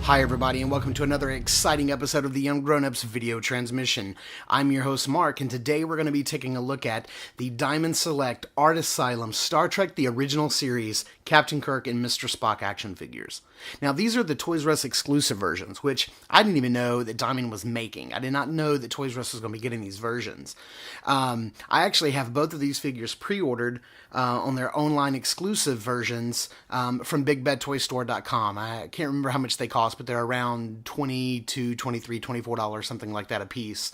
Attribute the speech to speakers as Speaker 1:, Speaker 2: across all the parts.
Speaker 1: Hi everybody and welcome to another exciting episode of the Ungrownups video transmission. I'm your host Mark, and today we're going to be taking a look at the Diamond Select Art Asylum Star Trek The Original Series Captain Kirk and Mr. Spock action figures. Now these are the Toys R Us exclusive versions, which I didn't even know that Diamond was making. I did not know that Toys R Us was going to be getting these versions. I actually have both of these figures pre-ordered on their online exclusive versions from BigBadToyStore.com. I can't remember how much they cost, but they're around $22, $23, $24, something like that a piece.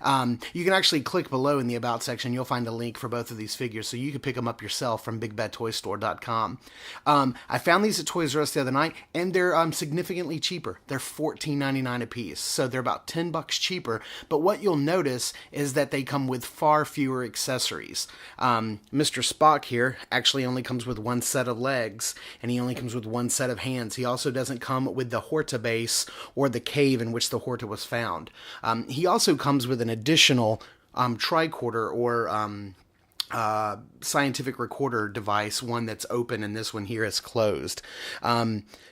Speaker 1: You can actually click below in the About section. You'll find a link for both of these figures, so you can pick them up yourself from BigBadToyStore.com. I found these at Toys R Us the other night, and they're significantly cheaper. They're $14.99 a piece, so they're about $10 cheaper. But what you'll notice is that they come with far fewer accessories. Mr. Spock here actually only comes with one set of legs, and he only comes with one set of hands. He also doesn't come with the Horta base or the cave in which the Horta was found. He also comes with an additional tricorder or scientific recorder device, one that's open and this one here is closed.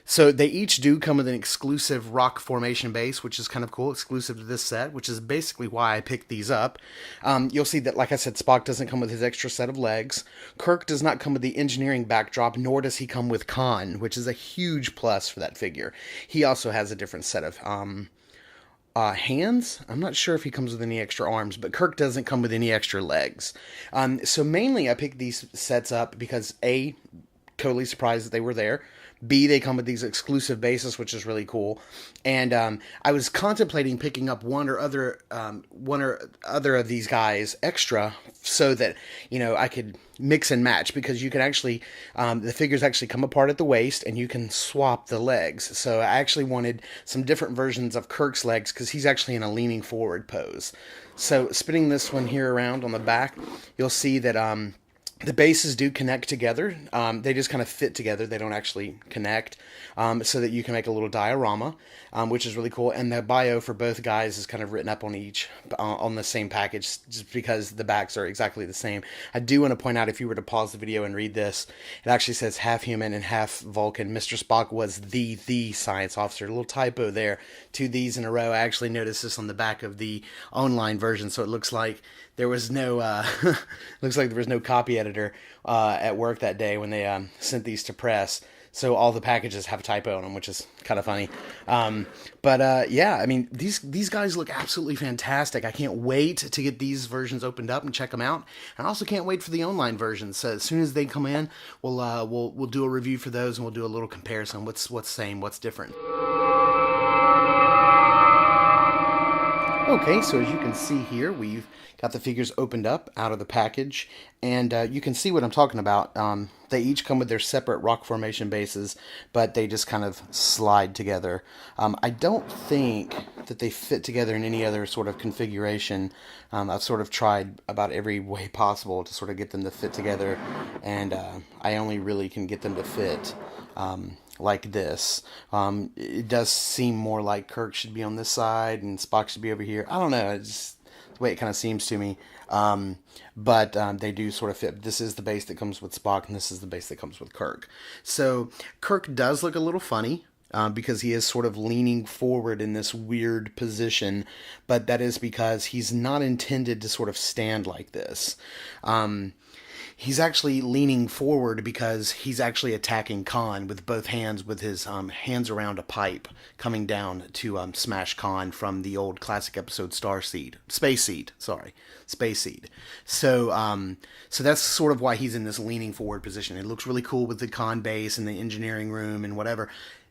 Speaker 1: So they each do come with an exclusive rock formation base, which is kind of cool, exclusive to this set, which is basically why I picked these up. You'll see that, like I said, Spock doesn't come with his extra set of legs. Kirk does not come with the engineering backdrop, nor does he come with Khan, which is a huge plus for that figure. He also has a different set of hands. I'm not sure if he comes with any extra arms, but Kirk doesn't come with any extra legs. So mainly I picked these sets up because A, totally surprised that they were there. B, they come with these exclusive bases, which is really cool. And I was contemplating picking up one or other of these guys extra so that, you know, I could mix and match, because you can actually, the figures actually come apart at the waist and you can swap the legs. So I actually wanted some different versions of Kirk's legs because he's actually in a leaning forward pose. So spinning this one here around on the back, you'll see that the bases do connect together. They just kind of fit together. They don't actually connect, so that you can make a little diorama, which is really cool. And the bio for both guys is kind of written up on each, on the same package, just because the backs are exactly the same. I do want to point out, if you were to pause the video and read this, it actually says half human and half Vulcan. Mr. Spock was the science officer. A little typo there. Two these in a row. I actually noticed this on the back of the online version, so it looks like there was no looks like there was no copy editor at work that day when they sent these to press. So all the packages have a typo on them, which is kind of funny. Yeah, I mean, these guys look absolutely fantastic. I can't wait to get these versions opened up and check them out. And I also can't wait for the online versions. So as soon as they come in, we'll do a review for those, and we'll do a little comparison. What's same, what's different. Okay, so as you can see here, we've got the figures opened up out of the package, and you can see what I'm talking about. They each come with their separate rock formation bases, but they just kind of slide together. I don't think that they fit together in any other sort of configuration. I've sort of tried about every way possible to sort of get them to fit together, and I only really can get them to fit like this. It does seem more like Kirk should be on this side and Spock should be over here. I don't know, it's just the way it kind of seems to me. But they do sort of fit. This is the base that comes with Spock, and this is the base that comes with Kirk. So Kirk does look a little funny, because he is sort of leaning forward in this weird position, but that is because he's not intended to sort of stand like this. He's actually leaning forward because he's actually attacking Khan with both hands, with his hands around a pipe, coming down to smash Khan from the old classic episode Space Seed. So that's sort of why he's in this leaning forward position. It looks really cool with the Khan base and the engineering room and whatever,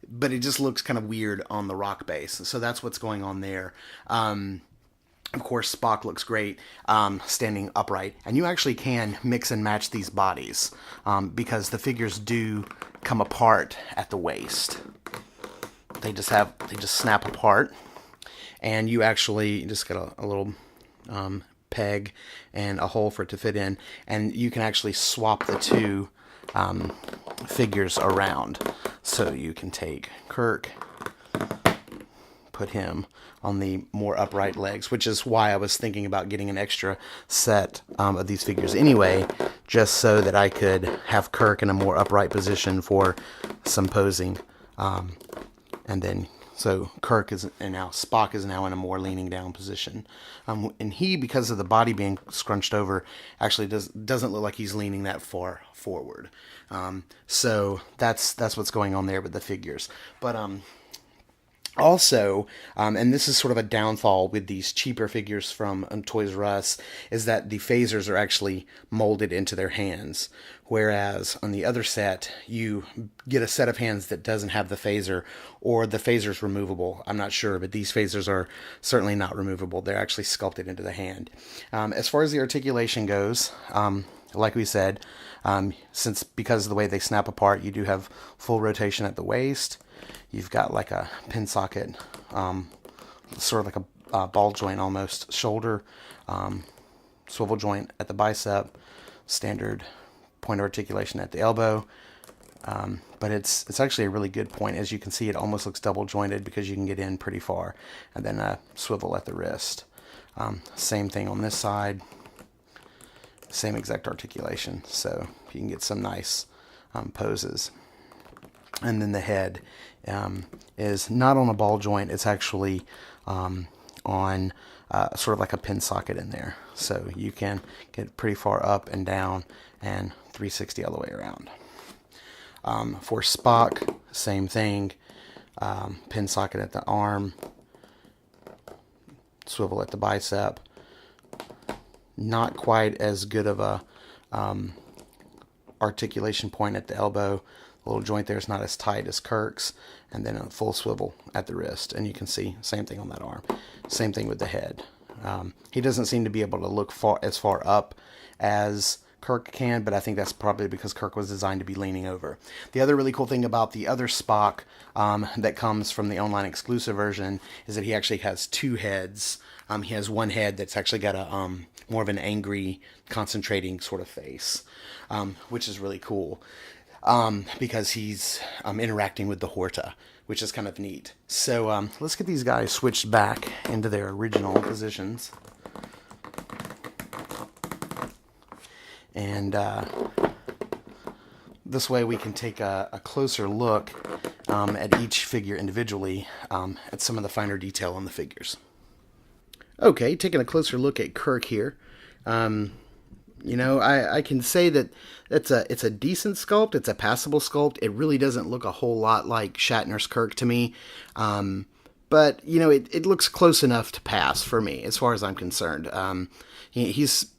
Speaker 1: but it just looks kind of weird on the rock base. So that's what's going on there. Of course, Spock looks great standing upright, and you actually can mix and match these bodies because the figures do come apart at the waist. They just snap apart, and you actually just get a little peg and a hole for it to fit in, and you can actually swap the two figures around. So you can take Kirk, put him on the more upright legs, which is why I was thinking about getting an extra set of these figures anyway, just so that I could have Kirk in a more upright position for some posing, and then So Kirk is, and now Spock is now in a more leaning down position, and he, because of the body being scrunched over, actually doesn't look like he's leaning that far forward. So that's what's going on there with the figures. But also, and this is sort of a downfall with these cheaper figures from Toys R Us, is that the phasers are actually molded into their hands. Whereas on the other set, you get a set of hands that doesn't have the phaser, or the phaser's removable. I'm not sure, but these phasers are certainly not removable. They're actually sculpted into the hand. As far as the articulation goes, like we said, because of the way they snap apart, you do have full rotation at the waist. You've got like a pin socket, sort of like a ball joint almost, shoulder, swivel joint at the bicep, standard point of articulation at the elbow. But it's actually a really good point. As you can see, it almost looks double jointed because you can get in pretty far. And then a swivel at the wrist. Same thing on this side. Same exact articulation. So you can get some nice poses. And then the head is not on a ball joint. It's actually on sort of like a pin socket in there. So you can get pretty far up and down and 360 all the way around. For Spock, same thing. Pin socket at the arm. Swivel at the bicep. Not quite as good of a articulation point at the elbow. The little joint there is not as tight as Kirk's, and then a full swivel at the wrist. And you can see same thing on that arm. Same thing with the head. He doesn't seem to be able to look as far up as Kirk can, but I think that's probably because Kirk was designed to be leaning over. The other really cool thing about the other Spock that comes from the online exclusive version is that he actually has two heads. He has one head that's actually got a more of an angry, concentrating sort of face, which is really cool. Because he's interacting with the Horta, which is kind of neat. So let's get these guys switched back into their original positions. And this way we can take a closer look at each figure individually, at some of the finer detail on the figures. Okay, taking a closer look at Kirk here. You know, I can say that it's a decent sculpt. It's a passable sculpt. It really doesn't look a whole lot like Shatner's Kirk to me. But, you know, it looks close enough to pass for me, as far as I'm concerned. He's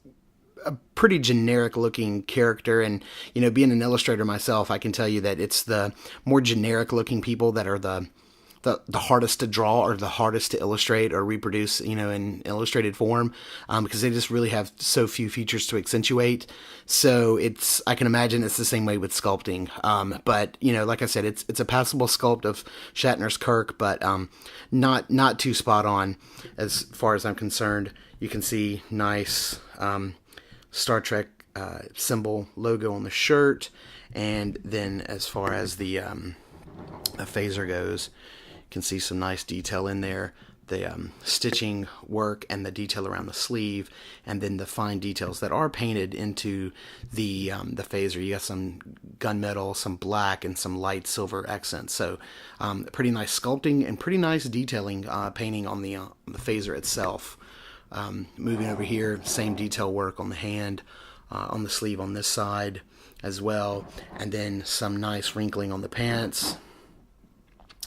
Speaker 1: a pretty generic looking character, and, you know, being an illustrator myself, I can tell you that it's the more generic looking people that are the hardest to draw or the hardest to illustrate or reproduce, you know, in illustrated form, because they just really have so few features to accentuate. So I can imagine it's the same way with sculpting. But, you know, like I said, it's a passable sculpt of Shatner's Kirk, but not too spot on as far as I'm concerned. You can see nice Star Trek symbol logo on the shirt, and then as far as the phaser goes, can see some nice detail in there, the stitching work and the detail around the sleeve, and then the fine details that are painted into the phaser. You got some gunmetal, some black, and some light silver accents. So pretty nice sculpting and pretty nice detailing, painting on the phaser itself. Moving over here, same detail work on the hand, on the sleeve on this side as well, and then some nice wrinkling on the pants.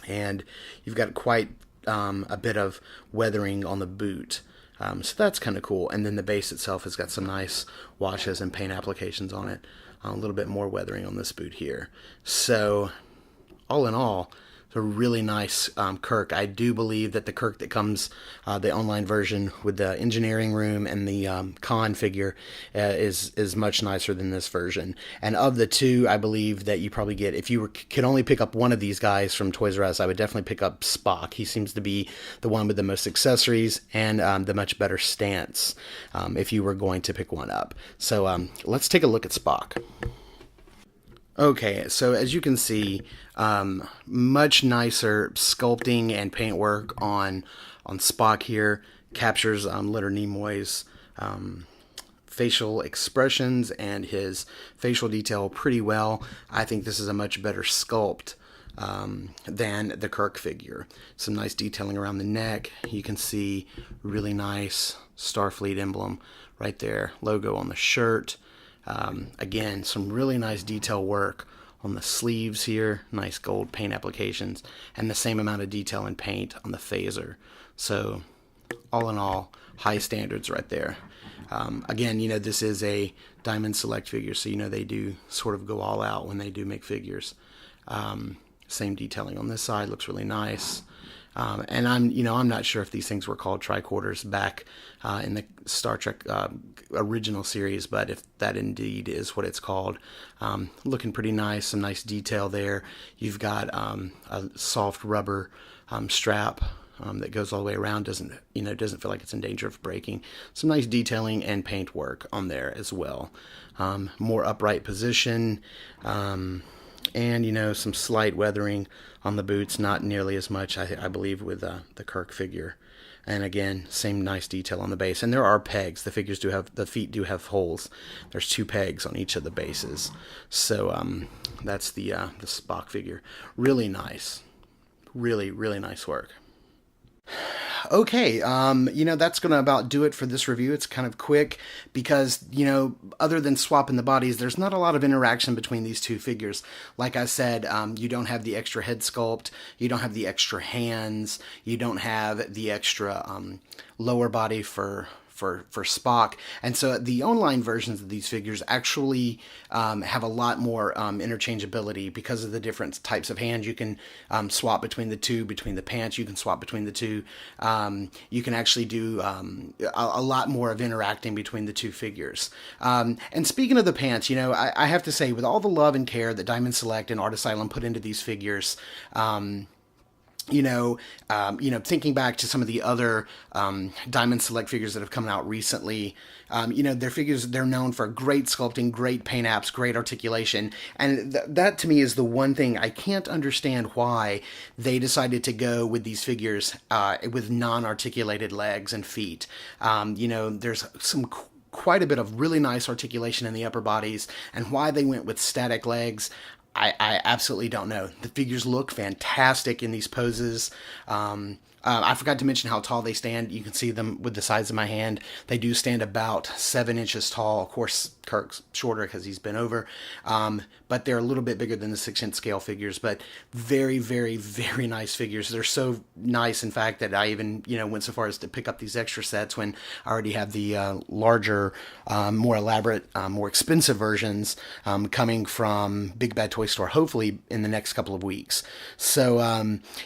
Speaker 1: And you've got quite a bit of weathering on the boot. So that's kind of cool. And then the base itself has got some nice washes and paint applications on it. A little bit more weathering on this boot here. So all in all, a really nice Kirk. I do believe that the Kirk that comes, the online version with the engineering room and the Khan figure, is much nicer than this version. And of the two, I believe that you probably get, if you could only pick up one of these guys from Toys R Us, I would definitely pick up Spock. He seems to be the one with the most accessories and the much better stance, if you were going to pick one up. So let's take a look at Spock. Okay, so as you can see, much nicer sculpting and paintwork on Spock here. Captures Leonard Nimoy's facial expressions and his facial detail pretty well. I think this is a much better sculpt than the Kirk figure. Some nice detailing around the neck. You can see really nice Starfleet emblem right there, logo on the shirt. Again, some really nice detail work on the sleeves here, nice gold paint applications, and the same amount of detail and paint on the phaser. So all in all, high standards right there. Again, this is a Diamond Select figure, so they do sort of go all out when they do make figures. Same detailing on this side, looks really nice. And I'm not sure if these things were called tricorders back in the Star Trek original series, but if that indeed is what it's called, looking pretty nice. Some nice detail there. You've got a soft rubber strap that goes all the way around. Doesn't feel like it's in danger of breaking. Some nice detailing and paint work on there as well. More upright position. And, some slight weathering on the boots, not nearly as much, I believe, with the Kirk figure. And again, same nice detail on the base. And there are pegs. The feet do have holes. There's 2 pegs on each of the bases. So that's the Spock figure. Really nice. Really, really nice work. Okay, that's going to about do it for this review. It's kind of quick because, other than swapping the bodies, there's not a lot of interaction between these two figures. Like I said, you don't have the extra head sculpt, you don't have the extra hands, you don't have the extra lower body for Spock. And so the online versions of these figures actually have a lot more interchangeability because of the different types of hands. You can swap between the two, between the pants, you can swap between the two. You can actually do a lot more of interacting between the two figures. And speaking of the pants, I have to say, with all the love and care that Diamond Select and Art Asylum put into these figures, thinking back to some of the other Diamond Select figures that have come out recently, their figures, they're known for great sculpting, great paint apps, great articulation, and that to me is the one thing I can't understand why they decided to go with these figures with non-articulated legs and feet. There's some quite a bit of really nice articulation in the upper bodies, and why they went with static legs, I absolutely don't know. The figures look fantastic in these poses. I forgot to mention how tall they stand. You can see them with the size of my hand. They do stand about 7 inches tall. Of course, Kirk's shorter because he's been over. But they're a little bit bigger than the 6-inch scale figures. But very, very, very nice figures. They're so nice, in fact, that I even went so far as to pick up these extra sets when I already have the larger, more elaborate, more expensive versions coming from Big Bad Toy Store, hopefully in the next couple of weeks. So,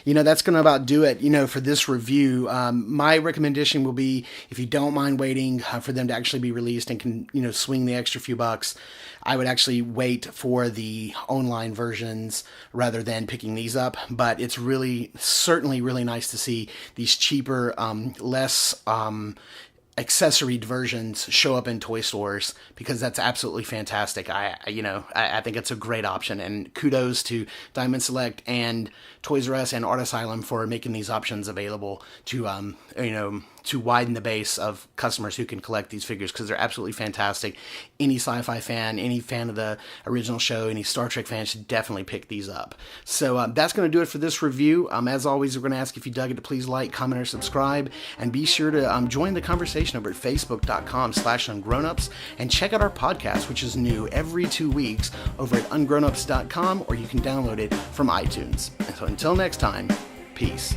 Speaker 1: that's going to about do it, for this review. My recommendation will be, if you don't mind waiting for them to actually be released and can, swing the extra few bucks, I would actually wait for the online versions rather than picking these up. But it's certainly really nice to see these cheaper, less accessoried versions show up in toy stores, because that's absolutely fantastic. I think it's a great option, and kudos to Diamond Select and Toys R Us and Art Asylum for making these options available to to widen the base of customers who can collect these figures, because they're absolutely fantastic. Any sci-fi fan, any fan of the original show, any Star Trek fan should definitely pick these up. So that's going to do it for this review. As always, we're going to ask if you dug it to please like, comment, or subscribe, and be sure to join the conversation over at facebook.com/ungrownups, and check out our podcast, which is new every 2 weeks, over at ungrownups.com, or you can download it from iTunes. And so until next time, peace.